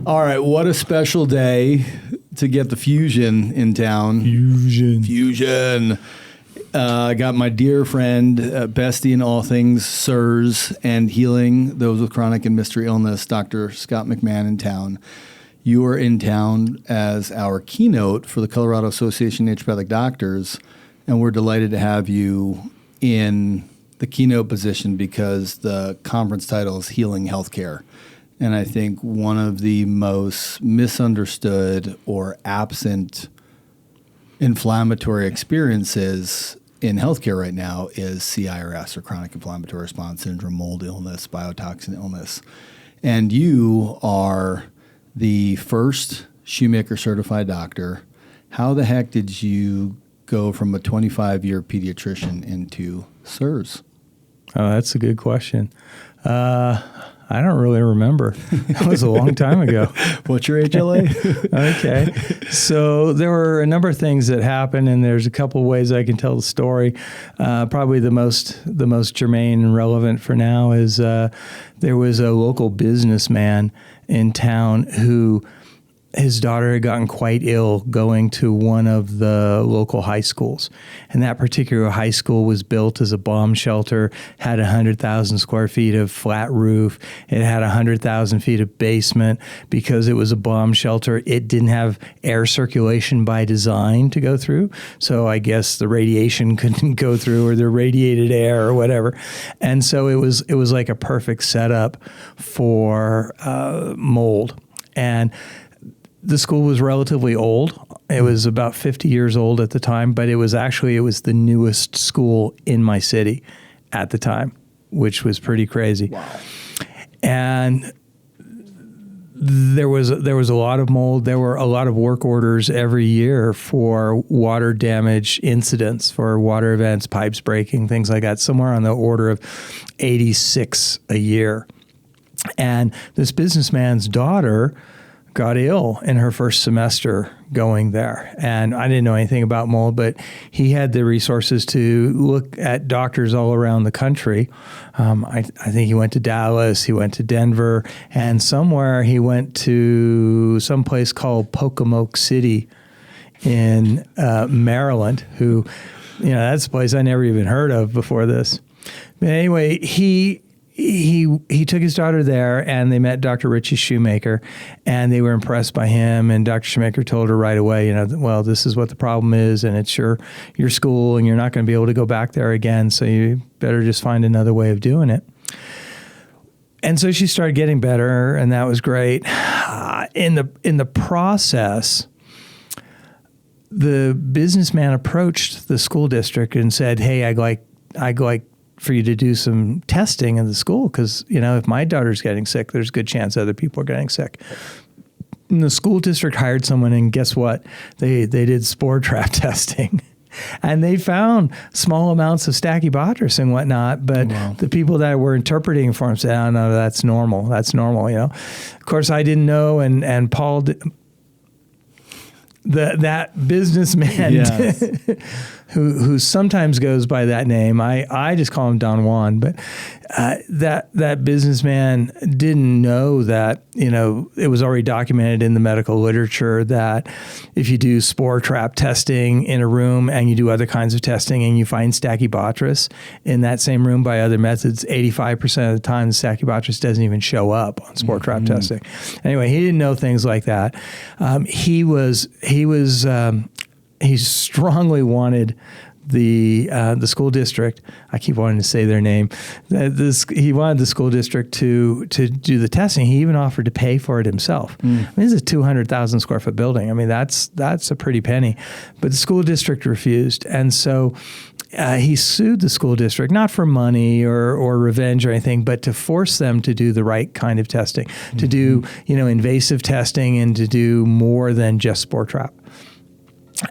All right, what a special day to get the Fusion in town. Fusion. I got my dear friend, bestie in all things CIRS and healing those with chronic and mystery illness, Dr. Scott McMahon in town. You are in town as our keynote for the Colorado Association of Naturopathic Doctors, and we're delighted to have you in the keynote position because the conference title is Healing Healthcare. And I think one of the most misunderstood or absent inflammatory experiences in healthcare right now is CIRS, or chronic inflammatory response syndrome, mold illness, biotoxin illness. And you are the first Shoemaker Certified Doctor. How the heck did you go from a 25-year pediatrician into CIRS? Oh, that's a good question. I don't really remember. It was a long time ago. What's your HLA? Okay. So there were a number of things that happened, and there's a couple of ways I can tell the story. Probably the most germane and relevant for now is there was a local businessman in town who his daughter had gotten quite ill going to one of the local high schools. And that particular high school was built as a bomb shelter, had 100,000 square feet of flat roof. It had 100,000 feet of basement. Because it was a bomb shelter, it didn't have air circulation by design to go through. So I guess the radiation couldn't go through, or the radiated air or whatever. And so it was like a perfect setup for mold. And the school was relatively old. It was about 50 years old at the time, but it was the newest school in my city at the time, which was pretty crazy. Wow. And there was a lot of mold. There were a lot of work orders every year for water damage incidents, for water events, pipes breaking, things like that, somewhere on the order of 86 a year. And this businessman's daughter got ill in her first semester going there. And I didn't know anything about mold, but he had the resources to look at doctors all around the country. I think he went to Dallas, he went to Denver, and somewhere he went to some place called Pocomoke City in Maryland, who, that's a place I never even heard of before this. But anyway, he took his daughter there, and they met Dr. Richie Shoemaker, and they were impressed by him. And Dr. Shoemaker told her right away, well, this is what the problem is, and it's your school, and you're not going to be able to go back there again, so you better just find another way of doing it. And so she started getting better, and that was great. In the process, the businessman approached the school district and said, "Hey, I'd like for you to do some testing in the school, because, if my daughter's getting sick, there's a good chance other people are getting sick." And the school district hired someone, and guess what? They did spore trap testing. And they found small amounts of Stachybotrys and whatnot, but the people that were interpreting for him said, "Oh, no, that's normal. That's normal." Of course, I didn't know, and Paul that businessman, yes. who sometimes goes by that name. I just call him Don Juan, but that businessman didn't know that, it was already documented in the medical literature that if you do spore trap testing in a room and you do other kinds of testing and you find Stachybotrys in that same room by other methods, 85% of the time the Stachybotrys doesn't even show up on spore trap testing. Anyway, he didn't know things like that. He strongly wanted the school district. I keep wanting to say their name. He wanted the school district to do the testing. He even offered to pay for it himself. I mean, this is a 200,000 square foot building. I mean, that's a pretty penny. But the school district refused, and so he sued the school district, not for money or revenge or anything, but to force them to do the right kind of testing, to do invasive testing, and to do more than just spore trap.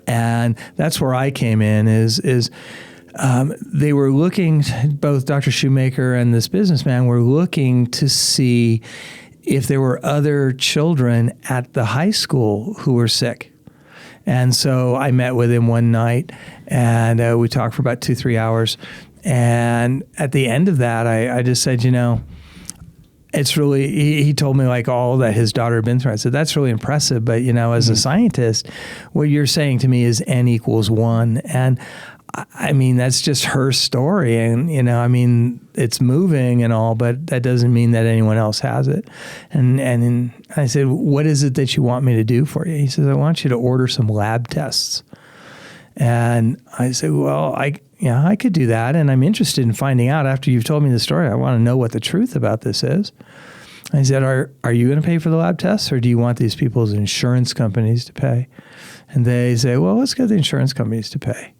And that's where I came in. They were looking, both Dr. Shoemaker and this businessman were looking to see if there were other children at the high school who were sick. And so I met with him one night, and we talked for about 2-3 hours. And at the end of that, I just said, it's really, he told me like all that his daughter had been through. I said, that's really impressive. But, as a scientist, what you're saying to me is N equals 1. And I mean, that's just her story. And, it's moving and all, but that doesn't mean that anyone else has it. And I said, what is it that you want me to do for you? He says, I want you to order some lab tests. And I said, well, I could do that. And I'm interested in finding out after you've told me the story. I want to know what the truth about this is. I said, are you going to pay for the lab tests, or do you want these people's insurance companies to pay? And they say, well, let's get the insurance companies to pay.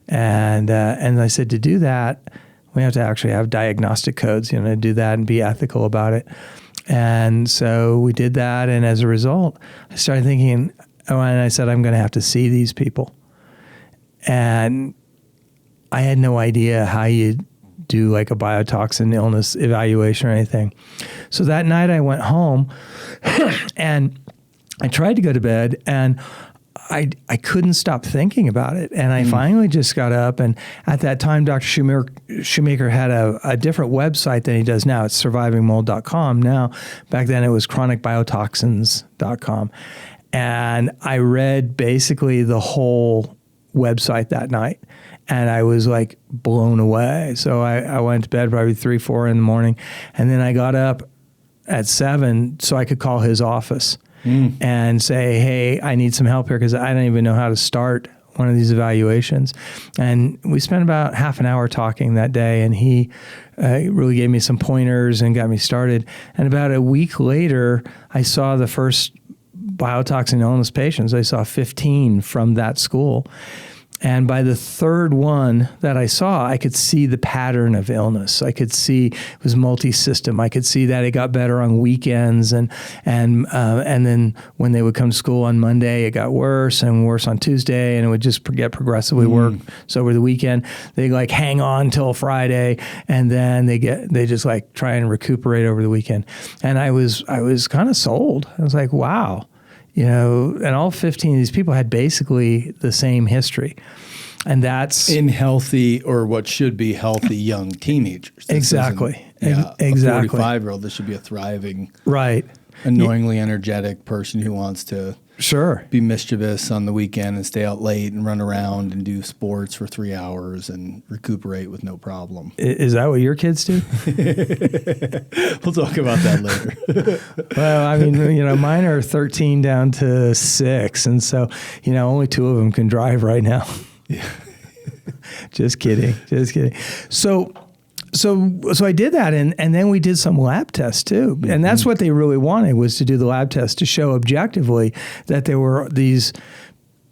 And I said, to do that, we have to actually have diagnostic codes, to do that and be ethical about it. And so we did that. And as a result, I started thinking, and I said, I'm going to have to see these people. And I had no idea how you do like a biotoxin illness evaluation or anything. So that night I went home and I tried to go to bed, and I couldn't stop thinking about it. And I finally just got up, and at that time, Dr. Shoemaker had a different website than he does now. It's survivingmold.com. Now, back then it was chronicbiotoxins.com. And I read basically the whole website that night, and I was like blown away. So I went to bed probably 3, 4 in the morning, and then I got up at 7 so I could call his office and say, hey, I need some help here because I don't even know how to start one of these evaluations. And we spent about half an hour talking that day, and he really gave me some pointers and got me started. And about a week later, I saw the first biotoxin illness patients. I saw 15 from that school. And by the third one that I saw, I could see the pattern of illness. I could see it was multi-system. I could see that it got better on weekends, and then when they would come to school on Monday, it got worse and worse on Tuesday, and it would just get progressively worse. So over the weekend, they like hang on till Friday, and then they just like try and recuperate over the weekend. And I was kind of sold. I was like, wow. And all 15 of these people had basically the same history. And that's in healthy, or what should be healthy, young teenagers. Exactly. Exactly. A 45-year-old, this should be a thriving, right, annoyingly energetic person who wants to be mischievous on the weekend and stay out late and run around and do sports for 3 hours and recuperate with no problem. Is that what your kids do? We'll talk about that later. Well, I mean, mine are 13 down to 6. And so, only 2 of them can drive right now. Yeah. Just kidding. So I did that, and then we did some lab tests too. And that's what they really wanted, was to do the lab test to show objectively that there were these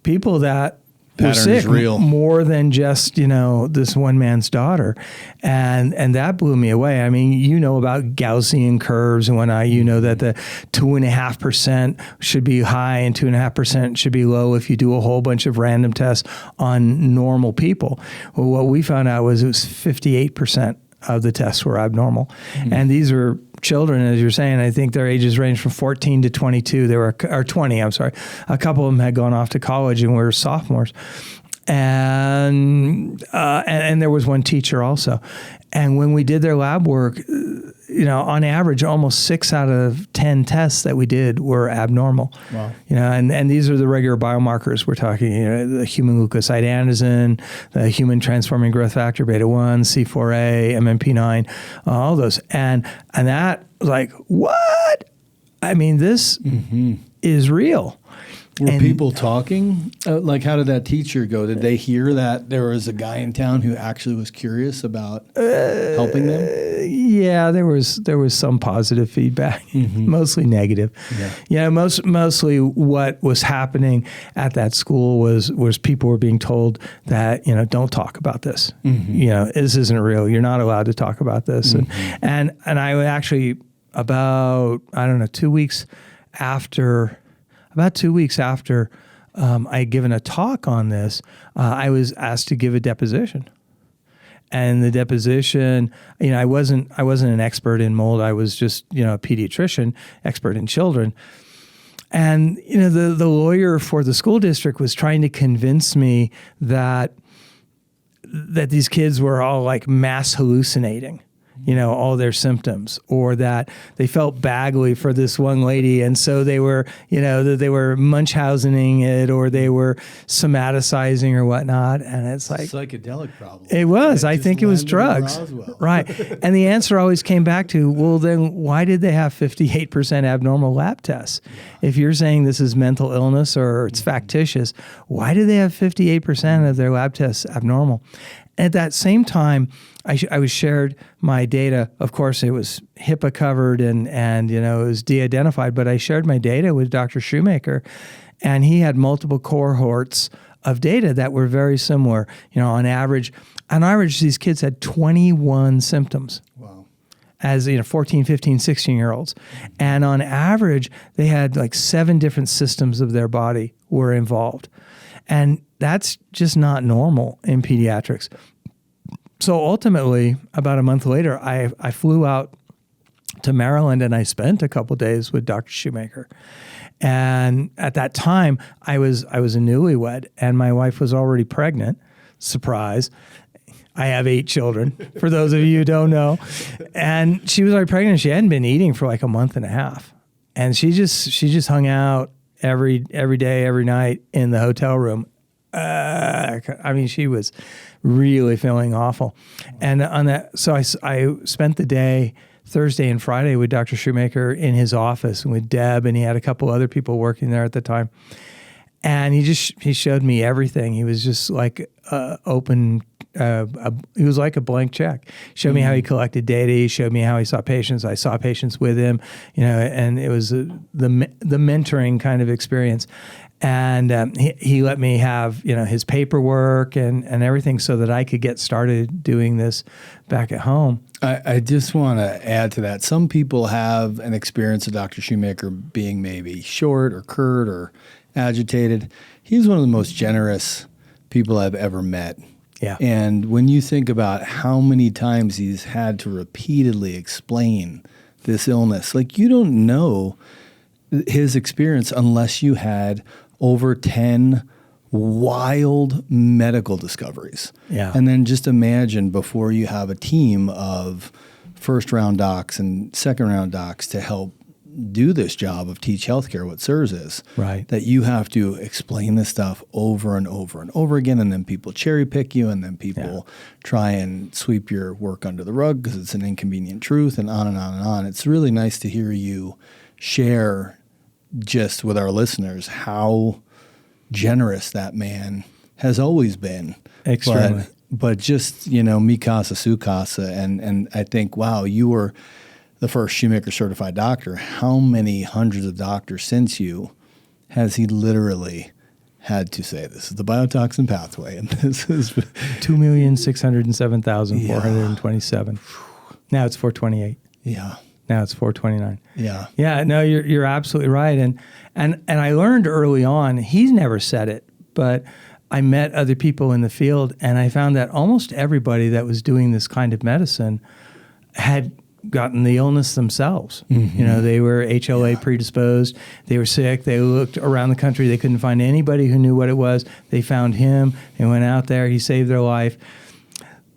people that were sick more than just, this one man's daughter. And that blew me away. I mean, about Gaussian curves and whatnot. That the 2.5% should be high and 2.5% should be low if you do a whole bunch of random tests on normal people. Well, what we found out was it was 58% of the tests were abnormal. And these were children, as you're saying. I think their ages range from 14 to 22. They were, or 20, I'm sorry. A couple of them had gone off to college and were sophomores. And there was one teacher also. And when we did their lab work, on average, almost 6 out of 10 tests that we did were abnormal. Wow. And these are the regular biomarkers we're talking, the human leukocyte antigen, the human transforming growth factor, beta-1, C4A, MMP9, all those. And that was like, what? I mean, this is real. Were people talking? Like, how did that teacher go? Did they hear that there was a guy in town who actually was curious about helping them? Yeah, there was some positive feedback, mostly negative. Yeah, mostly what was happening at that school was people were being told that, don't talk about this. This isn't real. You're not allowed to talk about this. And I would actually, about, 2 weeks after I had given a talk on this, I was asked to give a deposition. And the deposition, I wasn't an expert in mold. I was just, a pediatrician, expert in children. And, the lawyer for the school district was trying to convince me that these kids were all like mass hallucinating. all their symptoms, or that they felt badly for this one lady, and so they were, they were Munchausening it, or they were somaticizing or whatnot. And it's like psychedelic problem. It was. I think it was drugs, right? And the answer always came back to, well, then why did they have 58% abnormal lab tests? If you're saying this is mental illness or it's factitious, why do they have 58% of their lab tests abnormal? At that same time, I was shared my data. Of course, it was HIPAA covered and it was de-identified, but I shared my data with Dr. Shoemaker, and he had multiple cohorts of data that were very similar. On average, these kids had 21 symptoms. Wow. As 14, 15, 16-year-olds. And on average, they had like 7 different systems of their body were involved. And that's just not normal in pediatrics. So ultimately, about a month later, I flew out to Maryland and I spent a couple days with Dr. Shoemaker. And at that time, I was a newlywed and my wife was already pregnant. Surprise. I have 8 children, for those of you who don't know. And she was already pregnant. She hadn't been eating for like a month and a half. And she just hung out every day, every night in the hotel room. She was really feeling awful. And on that, so I spent the day Thursday and Friday with Dr. Shoemaker in his office and with Deb, and he had a couple other people working there at the time. And he showed me everything. He was just like open. He was like a blank check. Showed me how he collected data. He showed me how he saw patients. I saw patients with him, and it was the mentoring kind of experience. And he let me have his paperwork and everything so that I could get started doing this back at home. I just want to add to that. Some people have an experience of Dr. Shoemaker being maybe short or curt or agitated. He's one of the most generous people I've ever met. Yeah. And when you think about how many times he's had to repeatedly explain this illness, like you don't know his experience unless you had over 10 wild medical discoveries. Yeah. And then just imagine before you have a team of first-round docs and second-round docs to help do this job of teach healthcare what CIRS is. Right. That you have to explain this stuff over and over and over again, and then people cherry pick you, and then people try and sweep your work under the rug because it's an inconvenient truth, and on and on and on. It's really nice to hear you share just with our listeners how generous that man has always been. Extremely. But just, Mikasa Sukasa, and I think, wow, you were the first Shoemaker Certified Doctor. How many hundreds of doctors since you has he literally had to say, this is the biotoxin pathway, and this is 2,607,427. Now it's 428. Yeah. Now it's 429. Yeah. Yeah, no, you're absolutely right. And I learned early on, he's never said it, but I met other people in the field and I found that almost everybody that was doing this kind of medicine had gotten the illness themselves. Mm-hmm. They were HLA predisposed. They were sick. They looked around the country. They couldn't find anybody who knew what it was. They found him. They went out there. He saved their life.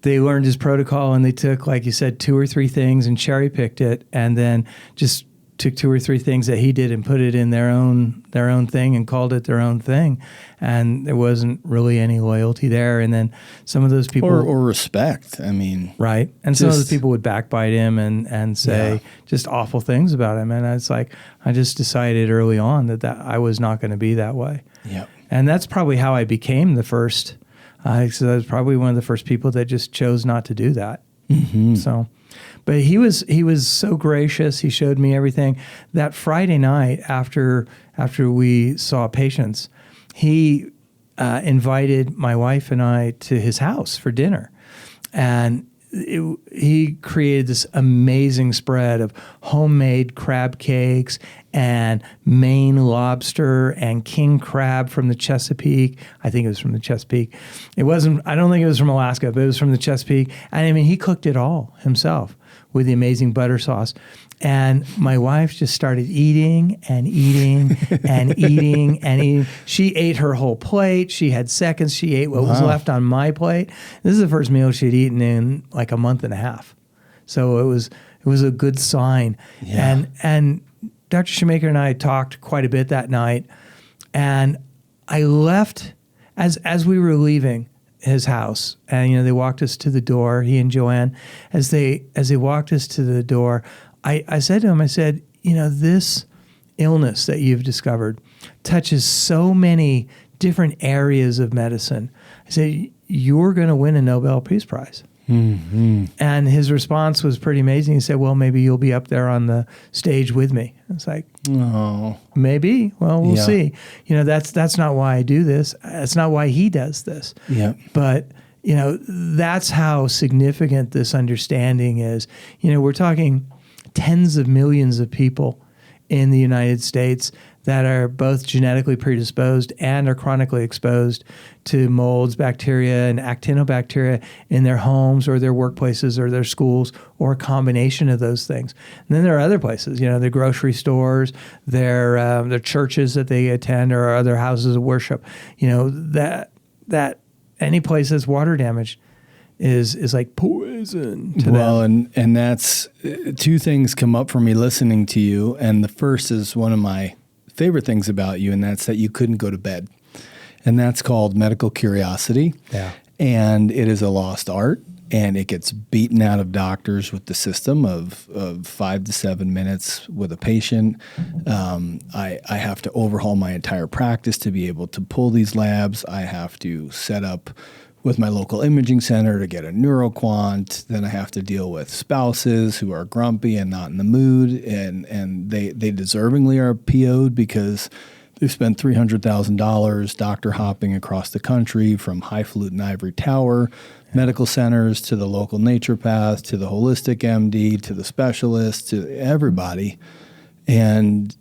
They learned his protocol and they took, like you said, 2 or 3 things and cherry picked it, and then just took 2 or 3 things that he did and put it in their own thing and called it their own thing. And there wasn't really any loyalty there. And then some of those people... Or respect, I mean... Right. And some of the people would backbite him and say just awful things about him. And it's like, I just decided early on that I was not going to be that way. Yep. And that's probably how I became the first... so I was probably one of the first people that just chose not to do that. Mm-hmm. So... But he was so gracious. He showed me everything. That Friday night after we saw patients, he invited my wife and I to his house for dinner, and he created this amazing spread of homemade crab cakes and Maine lobster and king crab from the Chesapeake. I think it was from the Chesapeake. It wasn't. I don't think it was from Alaska, but it was from the Chesapeake. And I mean, he cooked it all himself with the amazing butter sauce. And my wife just started eating and eating and eating and eating. She ate her whole plate. She had seconds. She ate what was left on my plate. This is the first meal she'd eaten in like a month and a half. So it was a good sign. Yeah. And Dr. Shoemaker and I talked quite a bit that night, and I left as we were leaving his house, and they walked us to the door, he and Joanne. As they walked us to the door, I said to him, I said, this illness that you've discovered touches so many different areas of medicine. I said, you're going to win a Nobel Peace Prize. Mm-hmm. And his response was pretty amazing. He said, well, maybe you'll be up there on the stage with me. It's like, oh, maybe. Well, we'll Yeah. see. That's not why I do this. That's not why he does this. yeah. But, that's how significant this understanding is. We're talking tens of millions of people in the United States that are both genetically predisposed and are chronically exposed to molds, bacteria, and actinobacteria in their homes or their workplaces or their schools, or a combination of those things. And then there are other places, their grocery stores, their churches that they attend, or other houses of worship. That any place that's water damaged is like poison to them. And that's two things come up for me listening to you. And the first is one of my favorite things about you, and that's that you couldn't go to bed. And that's called medical curiosity. Yeah. And it is a lost art, and it gets beaten out of doctors with the system of 5 to 7 minutes with a patient. I have to overhaul my entire practice to be able to pull these labs. I have to set up with my local imaging center to get a neuroquant. Then I have to deal with spouses who are grumpy and not in the mood, and they deservingly are PO'd because they've spent $300,000 doctor hopping across the country, from highfalutin ivory tower medical centers to the local naturopath to the holistic MD to the specialist to everybody. And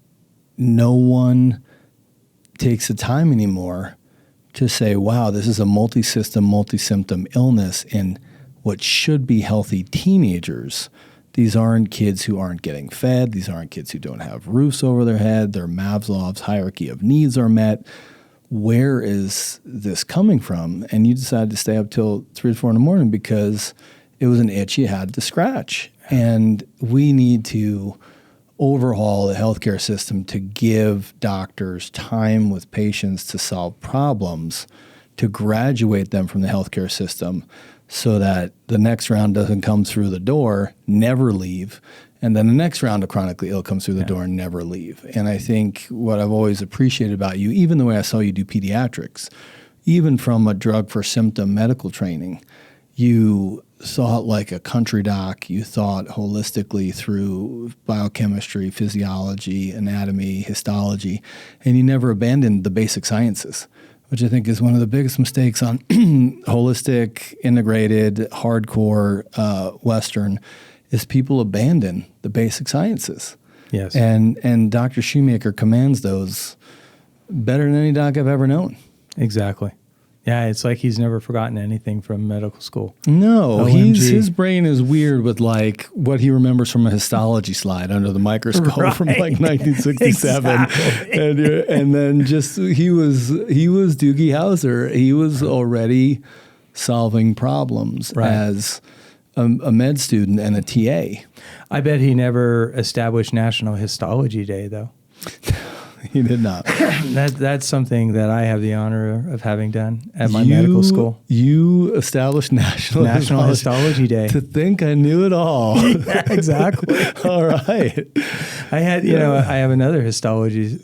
no one takes the time anymore to say, wow, this is a multi-system, multi-symptom illness in what should be healthy teenagers. These aren't kids who aren't getting fed. These aren't kids who don't have roofs over their head. Their Maslow's hierarchy of needs are met. Where is this coming from? And you decided to stay up till 3 or 4 in the morning because it was an itch you had to scratch. And we need to overhaul the healthcare system to give doctors time with patients to solve problems, to graduate them from the healthcare system so that the next round doesn't come through the door, never leave, and then the next round of chronically ill comes through the door and never leave. And I think what I've always appreciated about you, even the way I saw you do pediatrics, even from a drug for symptom medical training, you thought like a country doc. You thought holistically through biochemistry, physiology, anatomy, histology, and you never abandoned the basic sciences, which I think is one of the biggest mistakes on holistic, integrated, hardcore Western, is people abandon the basic sciences. Yes. And Dr. Shoemaker commands those better than any doc I've ever known. Exactly. Yeah, it's like he's never forgotten anything from medical school. No, OMG. his brain is weird with like what he remembers from a histology slide under the microscope from like 1967, Exactly. and then just he was Doogie Howser. He was already solving problems as a med student and a TA. I bet he never established National Histology Day, though. He did not. That's something that I have the honor of having done at my medical school. You established National Histology Day. To think I knew it all. Yeah, exactly. All right. I had, I have another histology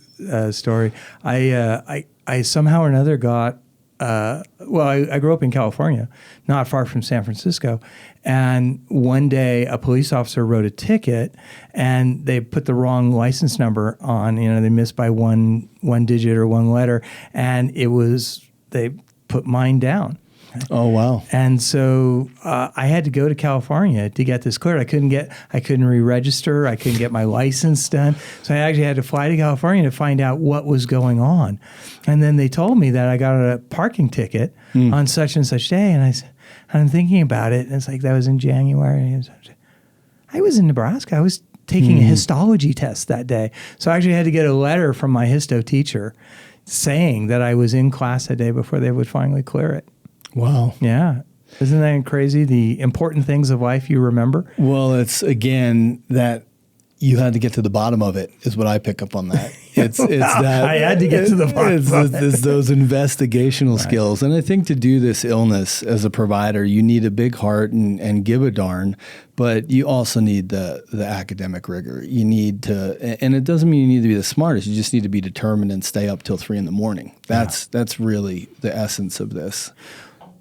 story. I somehow or another got, I grew up in California, not far from San Francisco. And one day a police officer wrote a ticket and they put the wrong license number on, they missed by one digit or one letter. And they put mine down. Oh, wow. And so I had to go to California to get this cleared. I couldn't re-register. I couldn't get my license done. So I actually had to fly to California to find out what was going on. And then they told me that I got a parking ticket on such and such day. And I'm thinking about it. And it's like, that was in January. I was in Nebraska. I was taking a histology test that day. So I actually had to get a letter from my histo teacher saying that I was in class that day before they would finally clear it. Wow. Yeah. Isn't that crazy? The important things of life you remember. Well, it's again that you had to get to the bottom of it is what I pick up on that. It's that I had to get to the bottom. It's those investigational skills, and I think to do this illness as a provider, you need a big heart and give a darn, but you also need the academic rigor. You need to, and it doesn't mean you need to be the smartest. You just need to be determined and stay up till 3 a.m. That's really the essence of this.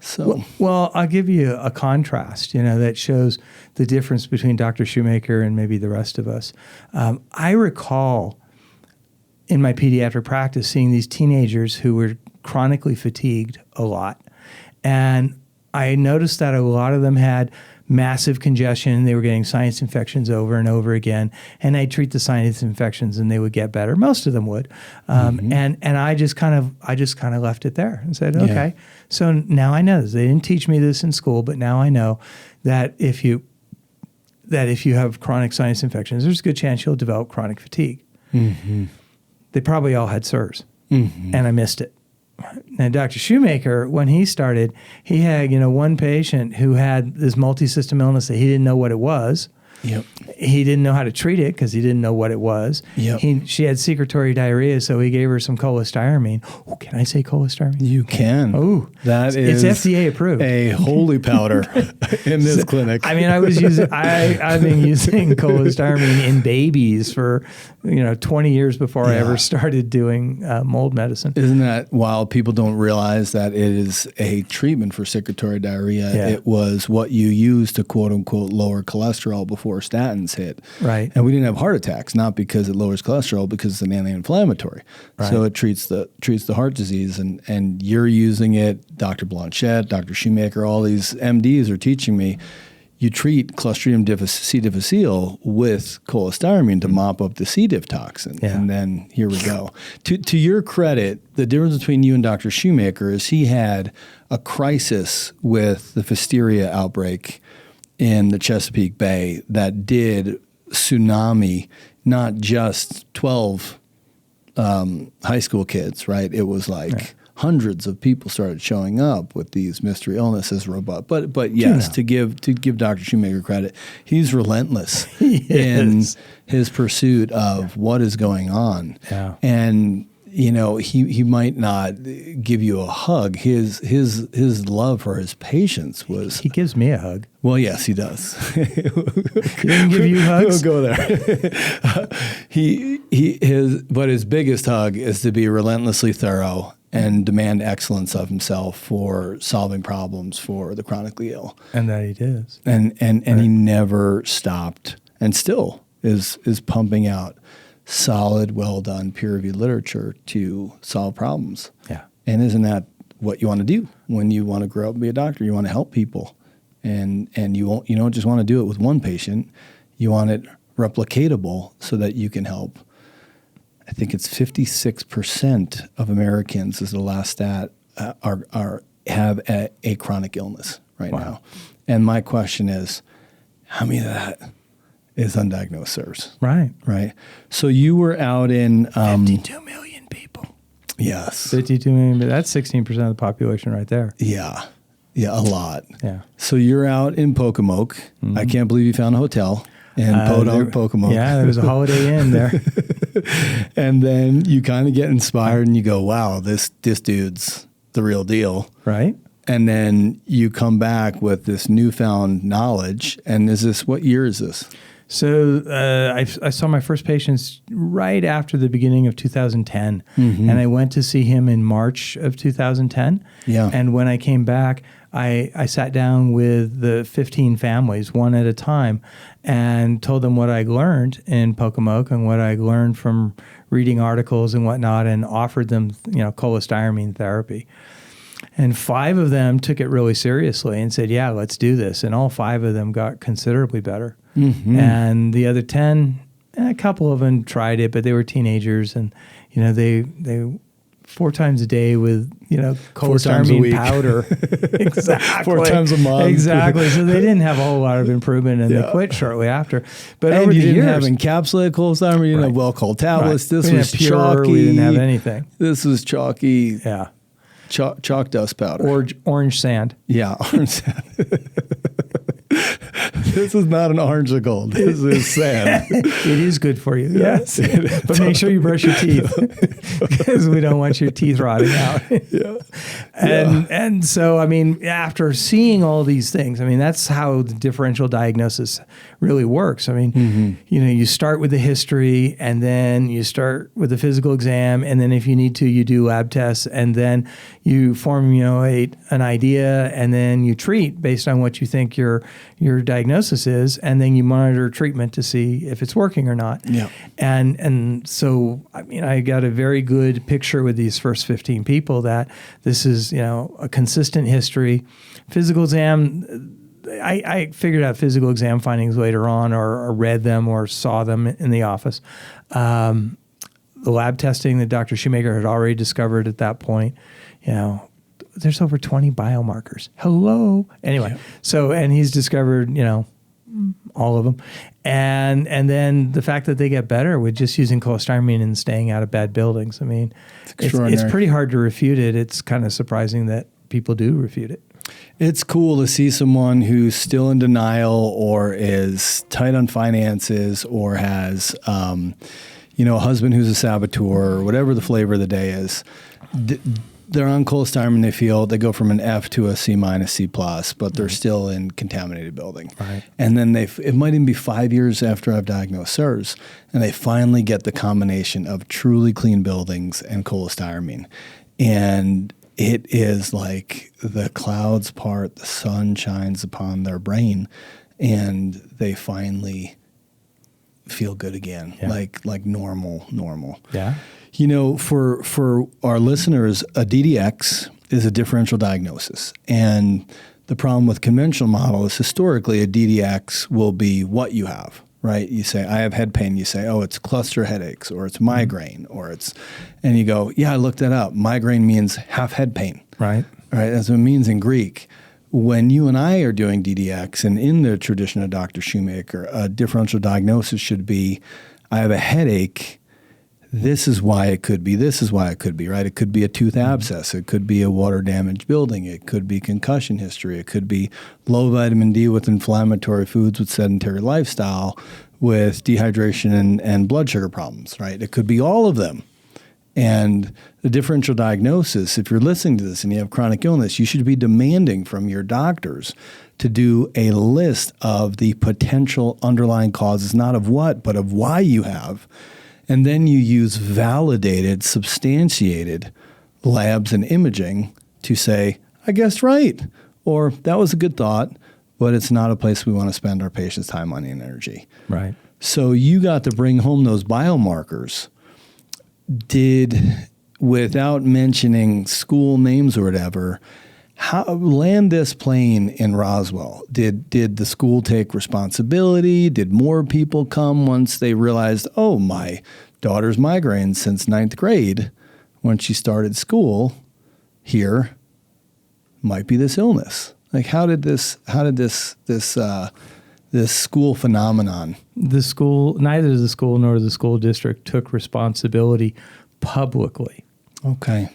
So well, I'll give you a contrast, that shows the difference between Dr. Shoemaker and maybe the rest of us. I recall in my pediatric practice seeing these teenagers who were chronically fatigued a lot. And I noticed that a lot of them had massive congestion. They were getting sinus infections over and over again. And I'd treat the sinus infections and they would get better. Most of them would. And I just kind of left it there and said, okay. So now I know this. They didn't teach me this in school, but now I know that if you have chronic sinus infections, there's a good chance you'll develop chronic fatigue. Mm-hmm. They probably all had CIRS, and I missed it. Now, Dr. Shoemaker, when he started, he had, one patient who had this multi-system illness that he didn't know what it was. Yep. He didn't know how to treat it because he didn't know what it was. Yep. She had secretory diarrhea, so he gave her some cholestyramine. Oh, can I say cholestyramine? You can. Oh, it's FDA approved. A holy powder in this clinic. I mean, I've been using cholestyramine in babies for 20 years before I ever started doing mold medicine. Isn't that wild? People don't realize that it is a treatment for secretory diarrhea. Yeah. It was what you use to quote unquote lower cholesterol before statins hit. Right. And we didn't have heart attacks, not because it lowers cholesterol, because it's an anti-inflammatory. Right. So it treats the heart disease, and you're using it. Dr. Blanchette, Dr. Shoemaker, all these MDs are teaching me. You treat Clostridium C. difficile with cholestyramine to mop up the C. diff toxin. Yeah. And then here we go. To your credit, the difference between you and Dr. Shoemaker is he had a crisis with the Pfesteria outbreak in the Chesapeake Bay that did tsunami, not just 12 high school kids, right? It was like hundreds of people started showing up with these mystery illnesses, robust. But yes, to give Dr. Shoemaker credit, he's relentless in his pursuit of what is going on. Yeah. And he might not give you a hug. His love for his patients was. He gives me a hug. Well, yes, he does. He didn't give you hugs? We'll go there. But his biggest hug is to be relentlessly thorough and demand excellence of himself for solving problems for the chronically ill. And that he does. And he never stopped, and still is pumping out solid, well-done, peer-reviewed literature to solve problems. Yeah. And isn't that what you want to do when you want to grow up and be a doctor? You want to help people. And you don't just want to do it with one patient. You want it replicatable so that you can help. I think it's 56% of Americans, is the last stat, have a chronic illness right now. And my question is, how many of that is undiagnosed CIRS? Right. So you were out in 52 million people. Yes. 52 million, but that's 16% of the population right there. Yeah, a lot. Yeah. So you're out in Pocomoke. Mm-hmm. I can't believe you found a hotel in Podunk, Pocomoke. Yeah, there was a Holiday Inn there. And then you kind of get inspired and you go, wow, this dude's the real deal. Right. And then you come back with this newfound knowledge. And what year is this? So I saw my first patients right after the beginning of 2010. Mm-hmm. And I went to see him in March of 2010. Yeah. And when I came back, I sat down with the 15 families, one at a time, and told them what I learned in Pocomoke and what I learned from reading articles and whatnot, and offered them, cholestyramine therapy. And 5 of them took it really seriously and said, yeah, let's do this. And all 5 of them got considerably better. Mm-hmm. And the other 10, a couple of them tried it, but they were teenagers, and they 4 times a day with cholestyramine powder. Exactly. 4 times a month. Exactly. So they didn't have a whole lot of improvement, and they quit shortly after. But and over you the didn't years, have encapsulated cholestyramine. You didn't have well-called tablets. Right. This was pure, chalky. We didn't have anything. This was chalky. Yeah. chalk dust powder. Or orange sand. Yeah, orange sand. This is not an orangicle. This is sand. It is good for you. Yes. But make sure you brush your teeth because we don't want your teeth rotting out. Yeah. And so, I mean, after seeing all these things, I mean, that's how the differential diagnosis really works. I mean, you know, you start with the history and then you start with the physical exam. And then if you need to, you do lab tests and then you formulate an idea and then you treat based on what you think your diagnosis is, and then you monitor treatment to see if it's working or not. Yeah. And so, I mean, I got a very good picture with these first 15 people that this is, you know, a consistent history. Physical exam, I figured out physical exam findings later on or read them or saw them in the office. The lab testing that Dr. Shoemaker had already discovered at that point, you know, there's over 20 biomarkers. Hello. Anyway, so, and he's discovered, you know, all of them. And then the fact that they get better with just using cholestyramine and staying out of bad buildings. I mean, it's pretty hard to refute it. It's kind of surprising that people do refute it. It's cool to see someone who's still in denial or is tight on finances or has, you know, a husband who's a saboteur or whatever the flavor of the day is. They're on cholestyramine, they go from an F to a C minus, C plus, but they're still in contaminated building. Right. And then it might even be 5 years after I've diagnosed CIRS, and they finally get the combination of truly clean buildings and cholestyramine. And it is like the clouds part, the sun shines upon their brain, and they finally feel good again, like normal. Yeah. You know, for our listeners, a DDX is a differential diagnosis. And the problem with conventional model is historically a DDX will be what you have, right? You say, I have head pain. You say, oh, it's cluster headaches or it's migraine or it's, and you go, yeah, I looked that up. Migraine means half head pain. Right. Right. That's what it means in Greek. When you and I are doing DDX and in the tradition of Dr. Shoemaker, a differential diagnosis should be, I have a headache. This is why it could be. This is why it could be, right? It could be a tooth abscess. It could be a water damaged building. It could be concussion history. It could be low vitamin D with inflammatory foods with sedentary lifestyle with dehydration and blood sugar problems, right? It could be all of them. And the differential diagnosis, if you're listening to this and you have chronic illness, you should be demanding from your doctors to do a list of the potential underlying causes, not of what, but of why you have. And then you use validated, substantiated labs and imaging to say, I guessed right, or that was a good thought, but it's not a place we want to spend our patients' time, money, and energy. Right. So you got to bring home those biomarkers. Without mentioning school names or whatever, land this plane in Roswell. Did the school take responsibility? Did more people come once they realized, oh, my daughter's migraine since 9th grade when she started school here might be this illness? Like, how did this school phenomenon? Neither the school nor the school district took responsibility publicly. Okay.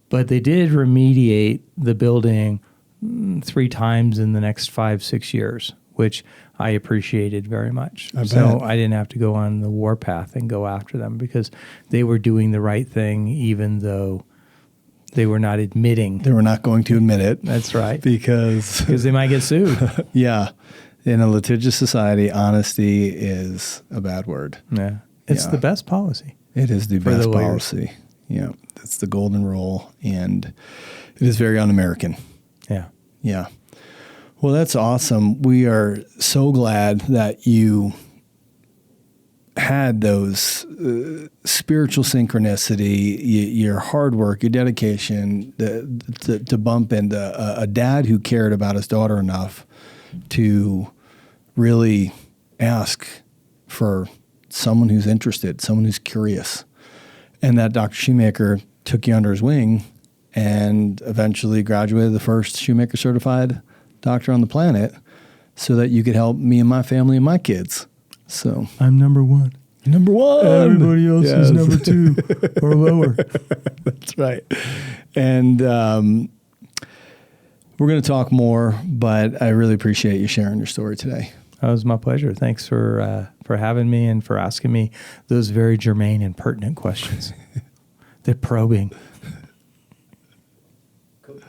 But they did remediate the building 3 times in the next 5-6 years, which I appreciated very much. I didn't have to go on the warpath and go after them because they were doing the right thing, even though they were not admitting. They were not going to admit it. That's right. Because they might get sued. Yeah. In a litigious society, honesty is a bad word. Yeah. It's the best policy. It is the best policy. Yeah. It's the golden rule, and it is very un-American. Yeah. Yeah. Well, that's awesome. We are so glad that you had those spiritual synchronicity, your hard work, your dedication to bump into a dad who cared about his daughter enough to really ask for someone who's interested, someone who's curious. And that Dr. Shoemaker took you under his wing and eventually graduated the first Shoemaker Certified Doctor on the planet so that you could help me and my family and my kids. So I'm number 1. Number 1. Everybody else is number 2 or lower. That's right. And we're going to talk more, but I really appreciate you sharing your story today. That was my pleasure. Thanks for having me and for asking me those very germane and pertinent questions. They're probing.